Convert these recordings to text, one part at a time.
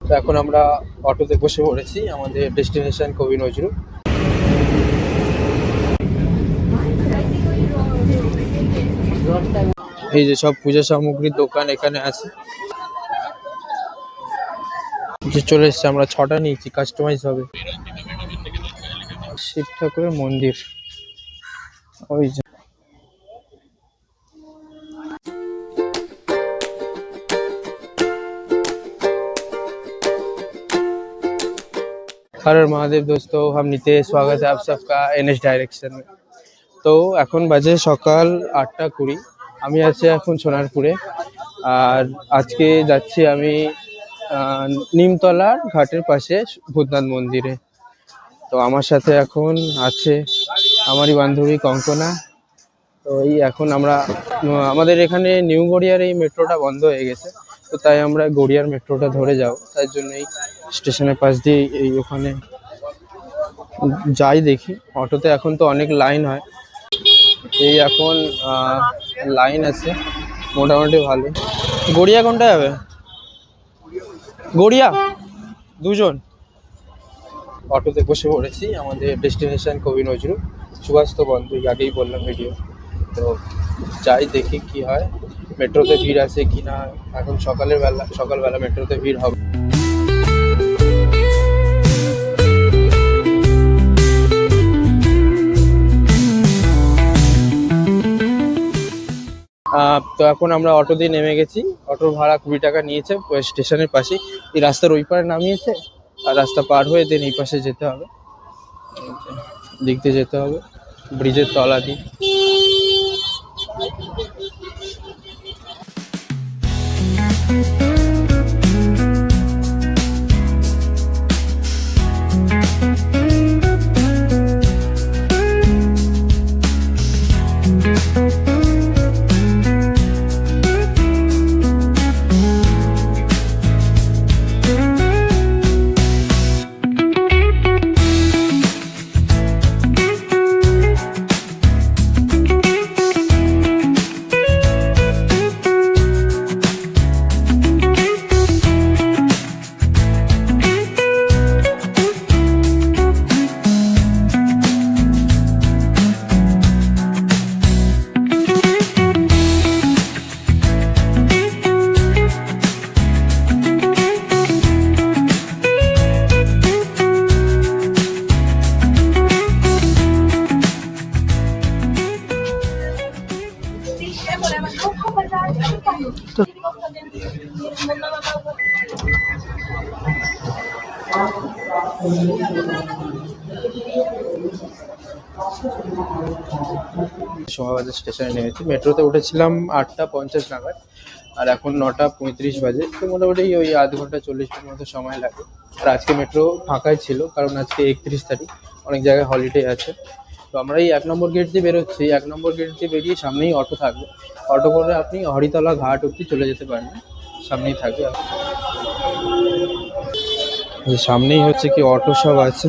তো এখন আমরা অটোতে বসে পড়েছি, আমাদের ডেস্টিনেশন কবি নজরুল। এই যে সব পূজা সামগ্রীর দোকান এখানে আছে। যে চলে এসছে, আমরা 6টা নিয়েছি, কাস্টমাইজ হবে। শিব ঠাকুরের মন্দির ওই যে। हर हर महादेव दोस्तों, हम नितेश, स्वागत है आप सबका NH डायरेक्शन में। তো এখন বাজে সকাল 8টা 20। আমি আছি এখন সোনারপুরে, আর আজকে যাচ্ছি আমি নিমতলার ঘাটের পাশে ভূতনাথ মন্দিরে। তো আমার সাথে এখন আছে আমারই বান্ধবী কঙ্কনা। তো এই এখন আমরা আমাদের এখানে নিউ গড়িয়ার এই মেট্রোটা বন্ধ হয়ে গেছে, তো তাই আমরা গড়িয়ার মেট্রোটা ধরে যাব। তাই জন্য এই স্টেশনের পাশ দিয়ে এই ওখানে যাই দেখি। অটোতে এখন তো অনেক লাইন হয়, এই এখন লাইন আছে মোটামুটি ভালো। গড়িয়া কোনটা যাবে? গড়িয়া দুজন অটোতে বসে পড়েছি, আমাদের ডেস্টিনেশন কবি নজরুল। সুভাষ তো বন্ধ, আগেই বললাম ভিডিও। তো যাই দেখি কি হয়, মেট্রোতে ভিড় আছে কি না। এখন সকালবেলা মেট্রোতে ভিড় হবে। তো এখন আমরা অটো দিয়ে নেমে গেছি। অটোর ভাড়া 20 টাকা নিয়েছে, স্টেশনের পাশে। এই রাস্তার ওই পারে নামিয়েছে, আর রাস্তা পার হয়ে দেন এই পাশে যেতে হবে, দিক দিয়ে যেতে হবে, ব্রিজের তলা দিয়ে। সময়বাজার স্টেশনে নেমেছি, মেট্রোতে উঠেছিলাম 8টা 50 নাগাদ, আর এখন 9টা 35 বাজে। তো মোটামুটি ওই আধ ঘন্টা 40 মিনিট মতো সময় লাগে। আর আজকে মেট্রো ফাঁকাই ছিল, কারণ আজকে 31 তারিখ, অনেক জায়গায় হলিডে আছে। তো আমরা এই 1 নম্বর গেট দিয়ে বেরোচ্ছি। 1 নম্বর গেট দিয়ে বেরিয়ে সামনেই অটো থাকবে, অটো করে আপনি হরিতলা ঘাট অব্দি চলে যেতে পারবেন, সামনেই থাকবে। সামনেই হচ্ছে কি অটো সব আছে।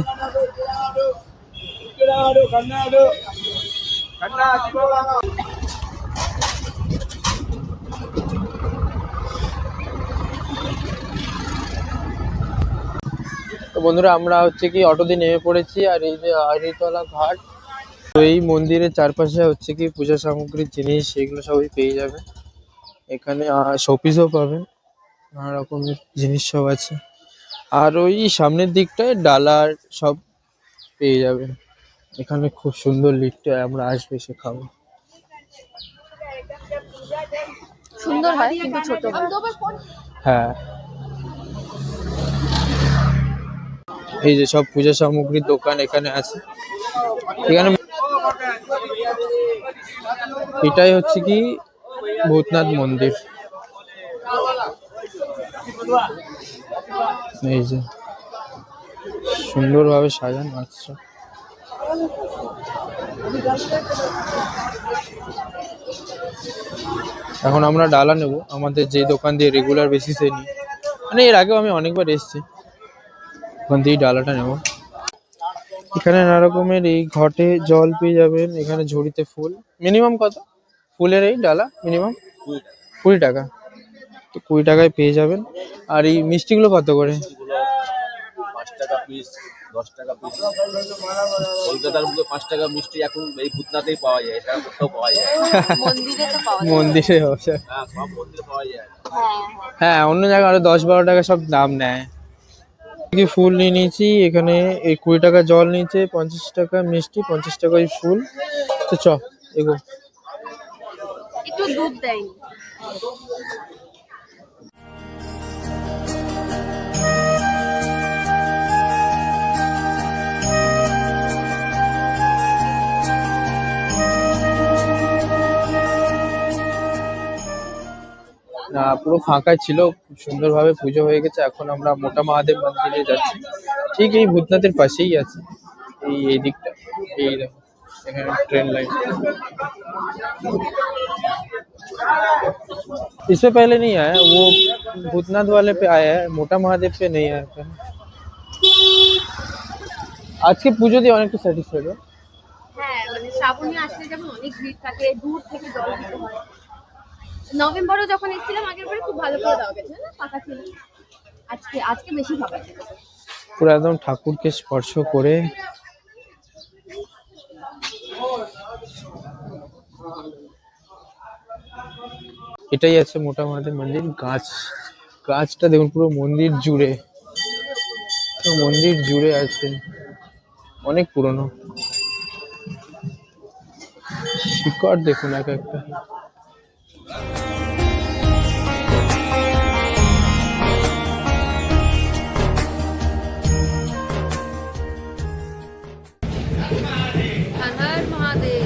তো বন্ধুরা, আমরা হচ্ছে কি অটো দিয়ে নেমে পড়েছি, আর এই যে হরিতলা ঘাট। তো এই মন্দিরের চারপাশে হচ্ছে কি পূজা সামগ্রীর জিনিস, এগুলো সবই পেয়ে যাবে এখানে। শোপিসও পাবেন, নানা রকমের জিনিস সব আছে। আর ওই সামনের দিকটায় ডালার সব পেয়ে যাবেন। এখানে খুব সুন্দর লিফটে আমরা আসবে এসে খাবো। সুন্দর হয় কিন্তু ছোট। হ্যাঁ, এই যে সব পূজা সামগ্রীর দোকান এখানে আছে। এখানে এটাই হচ্ছে কি ভূতনাথ মন্দির। এই যে সুন্দরভাবে সাজানো আছে। এখন আমরা ডালা নেব, আমাদের যে দোকান দিয়ে রেগুলার বেসিসে নিই, মানে এর আগেও আমি অনেকবার এসেছি, ওখান দিয়ে ডালাটা নেব। এখানে নানা রকমের এই ঘটে জল পেয়ে যাবেন, এখানে ঝুড়িতে ফুল। মিনিমাম কত ফুলের এই ডালা? মিনিমাম 20 টাকা। তো 20 টাকায় পেয়ে যাবেন। আর এই মিষ্টিগুলো কত করে? এগুলো 5 টাকা পিস, 10 টাকা পিস। কলকাতার বুকে 5 টাকা মিষ্টি এখন এই ভূতনাথেই পাওয়া যায়, এটা কোথাও পাওয়া যায় না। মন্দিরে তো পাওয়া যায়। মন্দিরে অবশ্য। হ্যাঁ, সব মন্দিরে পাওয়া যায়। হ্যাঁ হ্যাঁ, অন্য জায়গায় আরো 10-12 টাকা সব দাম নেয়। কি ফুল নিয়ে নিয়েছি এখানে, এই 20 টাকা জল নিয়েছে, 50 টাকা মিষ্টি, 50 টাকা ওই ফুল। তো এগো। একটু দুধ দেয়নি। না, পুরো ফাঁকা ছিল, খুব সুন্দরভাবে পুজো হয়ে গেছে। এখন আমরা মোটা মহাদেব মন্দিরে যাচ্ছি, ঠিক এই ভূতনাথের পাশেই আছে, এই দিকটা। এই দেখো এখানে ट्रेन लाइन, इससे पहले नहीं आया वो, भूतनाथ वाले पे आया है, मोटा महादेव पे नहीं आया था। আজকে পুজো দিয়ে অনেকটা স্যাটিসফাইড। হ্যাঁ মানে শ্রাবণী আসলে যেমন অনেক ভিড় থাকে, দূর থেকে জল দিতে হয়। নভেম্বরেও যখন এসেছিলাম আগের বারে খুব ভালো করে দেওয়া গেছে না, ফাঁকা ছিল। আজকে আজকে বেশি ফাঁকা ছিল। পুরো একদম ঠাকুরকে স্পর্শ করে। এটাই আছে মোটা মহাদেব মন্দির। গাছটা দেখুন পুরো মন্দির জুড়ে, পুরো মন্দির জুড়ে আছে, অনেক পুরনো। শিকড় দেখুন এক একটা। হর হর মহাদেব।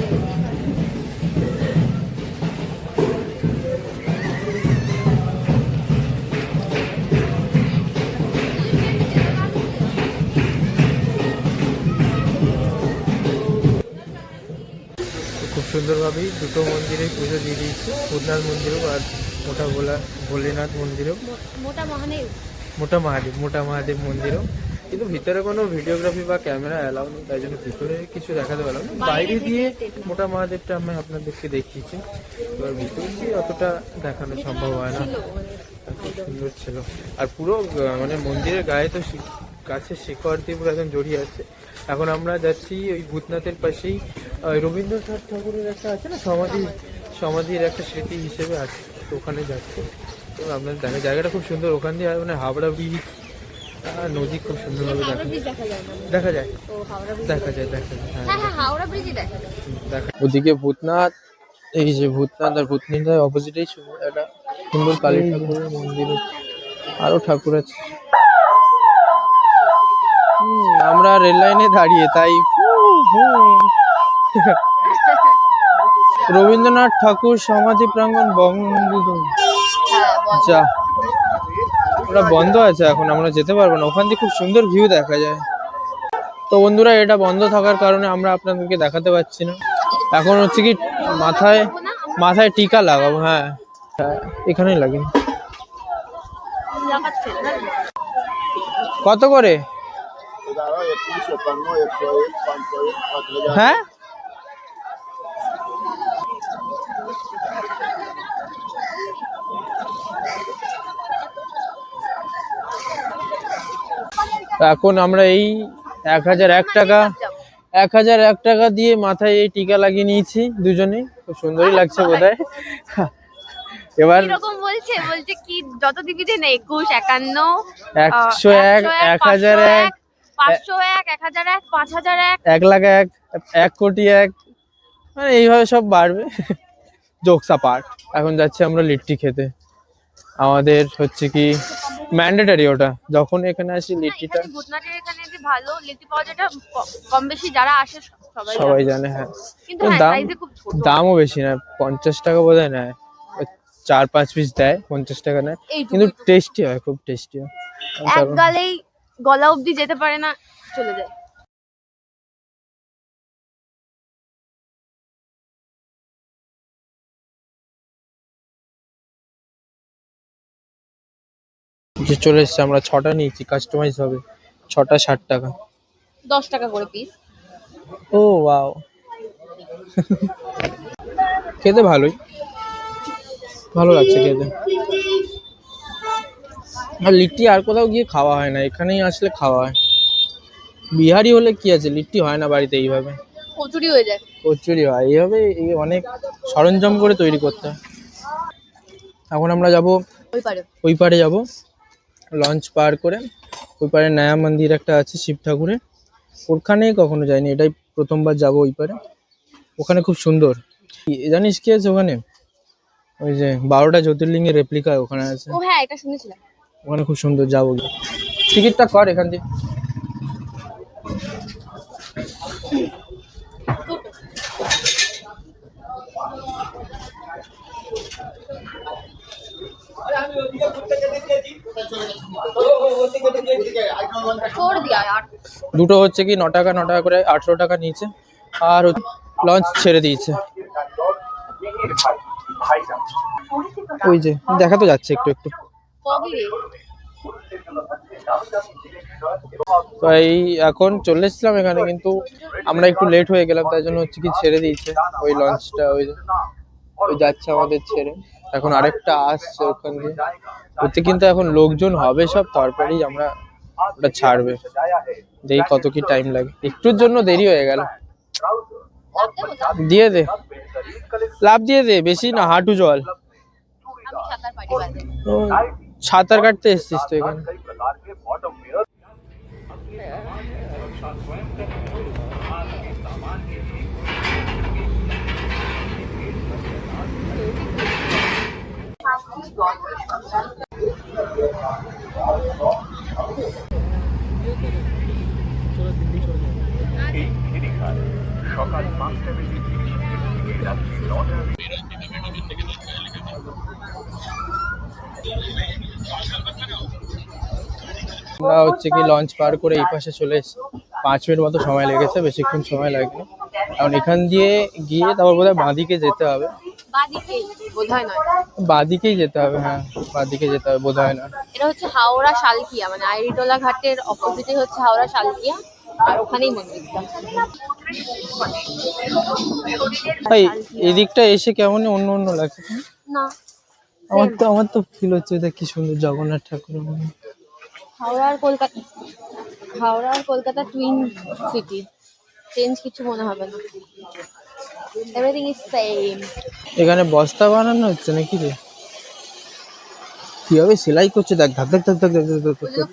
খুব সুন্দরভাবেই দুটো মন্দিরে পুজো দিয়ে দিয়েছে, ভূতনাথ মন্দিরেও আর ভোলেনাথ মন্দিরেও, মোটা মহাদেব মন্দিরও। কিন্তু ভিতরে কোনো ভিডিওগ্রাফি বা ক্যামেরা অ্যালাউ নেই, তাই জন্য ভিতরে কিছু দেখাতে পারলাম না। বাইরে দিয়ে মোটা মহাদেবটা আমি আপনাদেরকে দেখিয়েছি, এবার ভিতরে দিয়ে অতটা দেখানো সম্ভব হয় না। খুব সুন্দর ছিল। আর পুরো মানে মন্দিরের গায়ে তো গাছের শিকড় দিয়ে পুরো একদম জড়িয়ে আছে। এখন আমরা যাচ্ছি ওই ভূতনাথের পাশেই, রবীন্দ্রনাথ ঠাকুরের একটা আছে না সমাধির একটা স্মৃতি হিসেবে আছে, তো ওখানে যাচ্ছি। তো আপনাদের জায়গাটা খুব সুন্দর, ওখান দিয়ে মানে হাওড়া ব্রিজ নদী খুব সুন্দরভাবে দেখা যায়। ওদিকে ভূতনাথ, এই যে ভূতনাথ আর ভূতনাথের অপোজিটেই একটা সুন্দর কালী ঠাকুরের মন্দির, আরো ঠাকুর আছে। আমরা রেল লাইনে দাঁড়িয়ে, তাই রবীন্দ্রনাথ ঠাকুর সমাধি প্রাঙ্গণ বঙ্গবন্ধু। যা, ওটা বন্ধ আছে এখন, আমরা যেতে পারবো না। ওখান দিয়ে খুব সুন্দর ভিউ দেখা যায়। তো বন্ধুরা, এটা বন্ধ থাকার কারণে আমরা আপনাদেরকে দেখাতে পাচ্ছি না। এখন হচ্ছে কি মাথায় টিকা লাগাবো। হ্যাঁ, এখানেই লাগে। কত করে? হ্যাঁ, এখন আমরা এই 1001 টাকা দিয়ে মাথায় এই টিকা লাগিয়ে নিয়েছি দুজনেই। খুব সুন্দরই লাগছে বোধহয়। এবার এরকম বলছে কি যত টিকিটে নেই 21, 51, 101, 1001, 501, 1001, 5001, 1,01,000, 1,00,00,000,000, মানে এইভাবে সব বাড়বে। Jokes apart. এখন যাচ্ছি আমরা লিট্টি খেতে। আমাদের হচ্ছে কি ম্যান্ডেটরি ওটা, যখন এখানে আসি লিট্টিটা। ভূতনাথের এখানে যে ভালো লিট্টি পাওয়া যায়, কম বেশি যারা আসে সবাই জানে। হ্যাঁ, কিন্তু খুব ছোট, দামও বেশি না, 50 টাকা বোধহয় নেয়। 4-5 পিস দেয়, 50 টাকা নেয়, কিন্তু টেস্টি হয়, খুব টেস্টি হয়। এক গালেই গলা অবধি যেতে পারে না, চলে যায়। যে চলে এসছে, আমরা 6টা নিয়েছি, কাস্টমাইজ হবে। 6টা 60 টাকা, 10 টাকা করে পিস। ও ওয়াও। খেতে ভালো লাগছে খেতে। আর লিট্টি আর কোথাও গিয়ে খাওয়া হয় না, এখানেই আসলে খাওয়া হয়। বিহারি হলে কি আছে, লিট্টি হয় না বাড়িতে এইভাবে, কচুরি হয়ে যায়। কচুরি হয় এইভাবে, এই অনেক সরঞ্জাম করে তৈরি করতে হয়। এখন আমরা যাব ওই পারে। ওই পারে, যাব লঞ্চ পার করে। ওই পারে নয়া মন্দির একটা আছে শিব ঠাকুরের, ওখানে কখনো যাইনি, এটাই প্রথমবার যাব ওই পারে। ওখানে খুব সুন্দর, জানিস কি আছে ওখানে? ওই যে 12টা জ্যোতির্লিঙ্গের রেপ্লিকা ওখানে আছে, ও হ্যাঁ, এটা শুনেছিলাম। ওখানে খুব সুন্দর, যাবো। টিকিটটা কর এখান থেকে। छोड़ दिया यार। দুটো হচ্ছে কি 9 টাকা 9 টাকা করে, 18 টাকা নিয়েছে। আর লঞ্চ ছেড়ে দিয়েছে, ওই যে দেখা তো যাচ্ছে একটু একটু। कॉगी रे। তো এই এখন চলে এসেছিলাম এখানে, কিন্তু আমরা একটু লেট হয়ে গেলাম, তাই জন্য হচ্ছে কি ছেড়ে দিয়েছে ওই লঞ্চটা, ওই ওই যাচ্ছে আমাদের ছেড়ে। এখন আরেকটা আসছে ওখান দিয়ে, ওতে কিন্তু এখন লোকজন হবে সব, তারপরেই আমরা ওটা ছাড়বে। দেখি কত কি টাইম লাগে, একটুর জন্য দেরি হয়ে গেল। দিয়ে দে, লাভ দিয়ে দে, বেশি না, হাঁটু জল। আমি সাঁতার পারি বাদে। ও, সাঁতার কাটতে এসেছিস তো এখানে? আমরা হচ্ছে কি লঞ্চ পার করে এই পাশে চলে এসেছি, 5 মিনিট মতো সময় লেগেছে, বেশিক্ষণ সময় লাগেনি। কারণ এখান দিয়ে গিয়ে তারপর বোধহয় বাঁদিকে যেতে হবে। বাদিকে বোধহয় নয়। বাঁদিকেই যেতে হবে, হ্যাঁ বাঁদিকে যেতে হবে, বোধহয় না। এটা হচ্ছে হাওড়া শালকিয়া, মানে আইরিটোলা ঘাটের অপোজিটে হচ্ছে হাওড়া শালকিয়া, আর ওখানেই মন্দিরটা। ভাই এদিকটা এসে কেমন অন্য অন্য লাগছে। না, আমার তো ফিল হচ্ছে এটা কি সুন্দর জগন্নাথ ঠাকুর। হাওড়া আর কলকাতা টুইন সিটি, চেঞ্জ কিছু মনে হবে না, এভরিথিং ইজ সেম। এখানে বস্তা বানানো হচ্ছে নাকি রে? কিভাবে সেলাই করছে দেখ, ধাক ধাক ধাক ধাক ধাক ধাক ধাক ধাক।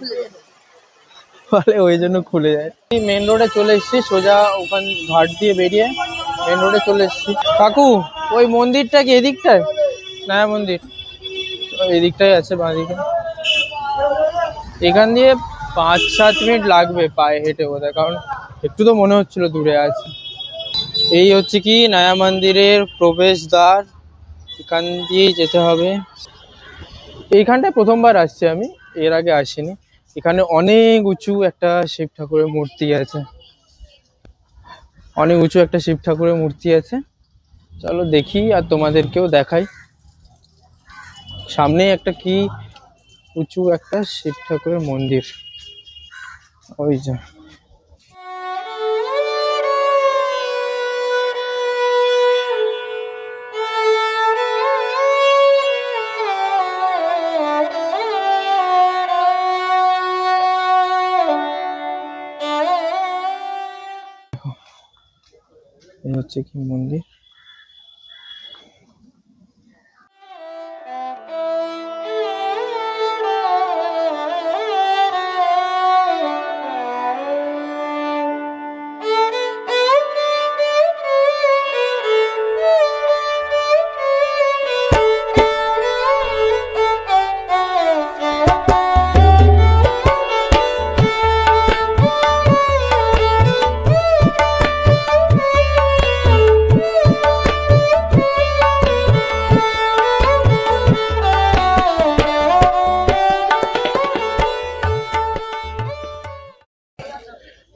বলে ওই জন্য খুলে যায়। মেন রোডে চলে এসেছি, সোজা ওখান ঘাট দিয়ে বেরিয়ে মেন রোডে চলে এসেছি। কাকু ওই মন্দিরটা কি এদিকটায়? নয়া মন্দির এদিকটাই আছে বাঁদিকে। এখান দিয়ে 5-7 মিনিট লাগবে পায়ে হেঁটে বোধহয়, কারণ একটু তো মনে হচ্ছিল দূরে আছে। এই হচ্ছে কি নয়া মন্দিরের প্রবেশদ্বার, এখান দিয়েই যেতে হবে। এইখানটায় প্রথমবার আসছি আমি, এর আগে আসিনি। এখানে অনেক উঁচু একটা শিব ঠাকুরের মূর্তি আছে, অনেক উঁচু একটা শিব ঠাকুরের মূর্তি আছে। চলো দেখি আর তোমাদেরকেও দেখাই। সামনেই একটা কি উঁচু একটা শিব ঠাকুরের মন্দির, ওই যে। এই হচ্ছে কি মন্দির।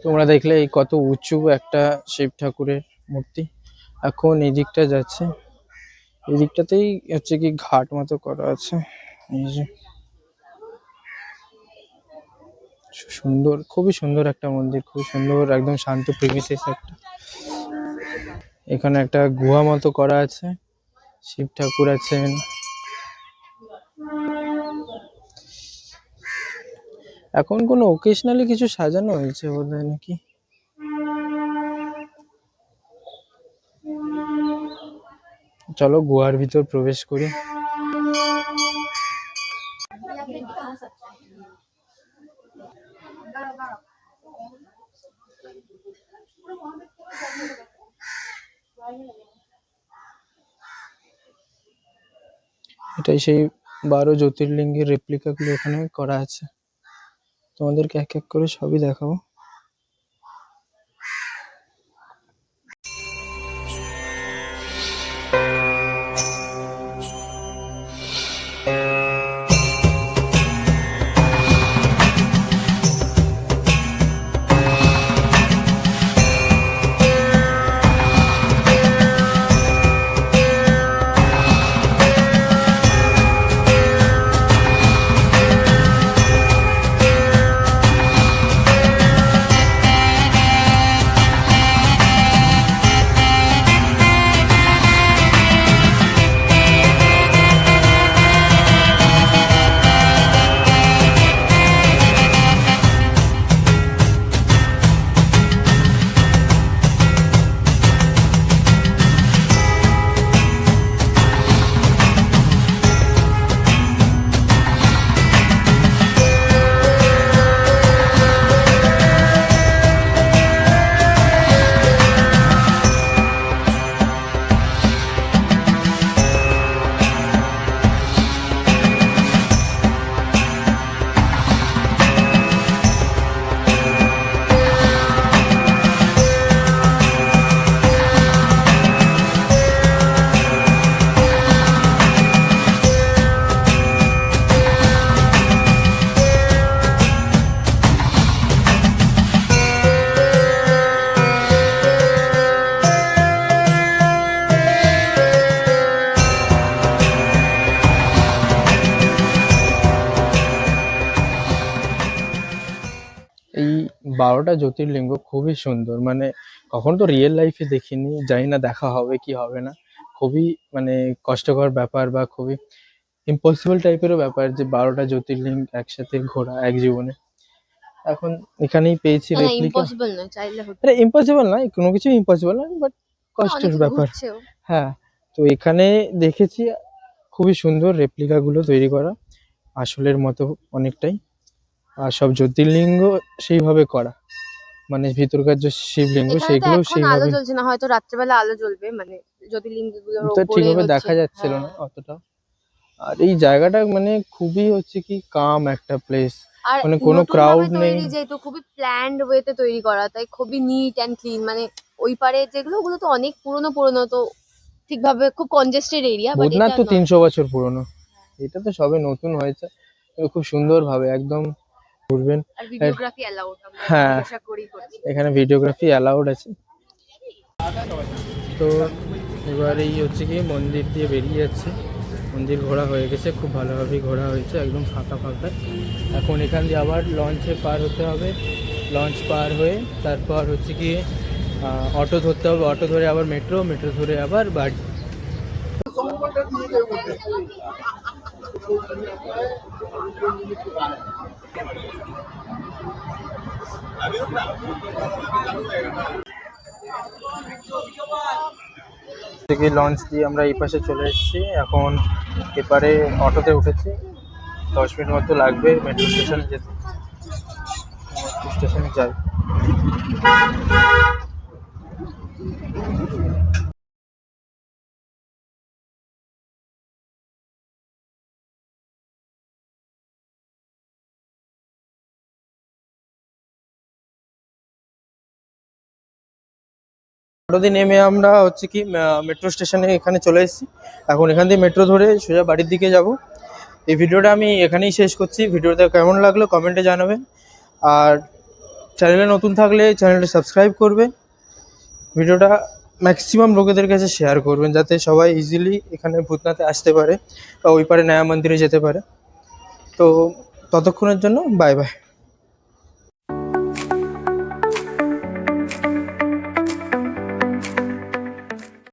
তোমরা দেখলে এই কত উঁচু একটা শিব ঠাকুরের মূর্তি। এখন এই দিকটা যাচ্ছে, এই দিকটাতেই হচ্ছে কি ঘাট মতো করা আছে। এই যে সুন্দর, খুবই সুন্দর একটা মন্দির, খুব সুন্দর, একদম শান্ত পরিবেশ একটা। এখানে একটা গুহা মতো করা আছে, শিব ঠাকুর আছেন। এখন কোনো ওকেশনালি কিছু সাজানো হয়েছে বোধহয় নাকি। চলো গোয়ার ভিতর প্রবেশ করি। এটাই সেই 12 জ্যোতির্লিঙ্গের রেপ্লিকাগুলো এখানে করা আছে। তোমাদেরকে এক এক করে সবই দেখাবো। এই 12টা জ্যোতির্লিঙ্গ খুবই সুন্দর, মানে কখনো তো রিয়েল লাইফে দেখিনি, জানি না দেখা হবে কি হবে না। খুবই মানে কষ্টকর ব্যাপার বা খুবই ইম্পসিবল টাইপেরও ব্যাপার যে 12টা জ্যোতির্লিঙ্গ একসাথে ঘোরা এক জীবনে। এখন এখানেই পেয়েছি না রেপ্লিকা। ইম্পসিবল না, চাইলে হতো। এটা ইম্পসিবল নয়, কোনো কিছু ইম্পসিবল নয়, বাট কষ্টের অনেকে ব্যাপার। ঘুরছেও। হ্যাঁ, তো এখানে দেখেছি খুবই সুন্দর রেপ্লিকাগুলো তৈরি করা, আসলের মতো অনেকটাই। আর সব জ্যোতির্লিঙ্গ সেইভাবে করা, মানে ভিতরকার যে শিবলিঙ্গ এখানে তো সেগুলো এখন আলো সেইভাবে। জ্বলছে না, হয়তো রাত্রেবেলা আলো জ্বলবে, মানে জ্যোতির্লিঙ্গগুলোর তো উপরে ঠিকভাবে হচ্ছে। দেখা যাচ্ছিল হ্যাঁ। না অতটা। আর এই জায়গাটা মানে খুবই হচ্ছে কি কাম একটা প্লেস, আর মানে কোনো নতুন ভাবে ক্রাউড নেই। তৈরি, যেহেতু খুবই প্ল্যান্ড ওয়েতে তৈরি করা, তাই খুবই নিট অ্যান্ড ক্লিন। মানে ওই পারে যেগুলো, ওগুলো তো অনেক পুরনো পুরনো, তো ঠিকভাবে খুব কনজেস্টেড এরিয়া, বাট ভূতনাথ এটা তো নয়। 300 বছর পুরনো, এটা তো সবে নতুন হয়েছে। তো খুব সুন্দর ভাবে একদম ঘুরবেন। আর ভিডিওগ্রাফি অ্যালাউড, আমরা হ্যাঁ, জিজ্ঞাসা করি করছি। এখানে ভিডিওগ্রাফি অ্যালাউড আছে। তো এবার এই হচ্ছে কি মন্দির দিয়ে বেরিয়ে যাচ্ছে। মন্দির ঘোরা হয়ে গেছে, খুব ভালোভাবেই ঘোরা হয়েছে, একদম ফাঁকা ফাঁকা। এখন এখান দিয়ে আবার লঞ্চে পার হতে হবে। লঞ্চ পার হয়ে তারপর হচ্ছে কি অটো ধরতে হবে, অটো ধরে আবার মেট্রো, মেট্রো ধরে আবার বাড়ি। থেকে লঞ্চ দিয়ে আমরা এই পাশে চলে এসেছি, এখন এপারে অটোতে উঠেছি। 10 মিনিট মতো লাগবে মেট্রো স্টেশনে যেতে। মেট্রো স্টেশনে যাই। অটো দিয়ে নেমে আমরা হচ্ছে কি মেট্রো স্টেশনে এখানে চলে এসেছি। এখন এখান দিয়ে মেট্রো ধরে সোজা বাড়ির দিকে যাব। এই ভিডিওটা আমি এখানেই শেষ করছি। ভিডিওটা কেমন লাগলো কমেন্টে জানাবেন, আর চ্যানেলে নতুন থাকলে চ্যানেলটা সাবস্ক্রাইব করবেন। ভিডিওটা ম্যাক্সিমাম লোকেদের কাছে শেয়ার করবেন, যাতে সবাই ইজিলি এখানে ভূতনাথে আসতে পারে বা ওই পারে নয়া মন্দিরে যেতে পারে। তো ততক্ষণের জন্য বাই বাই।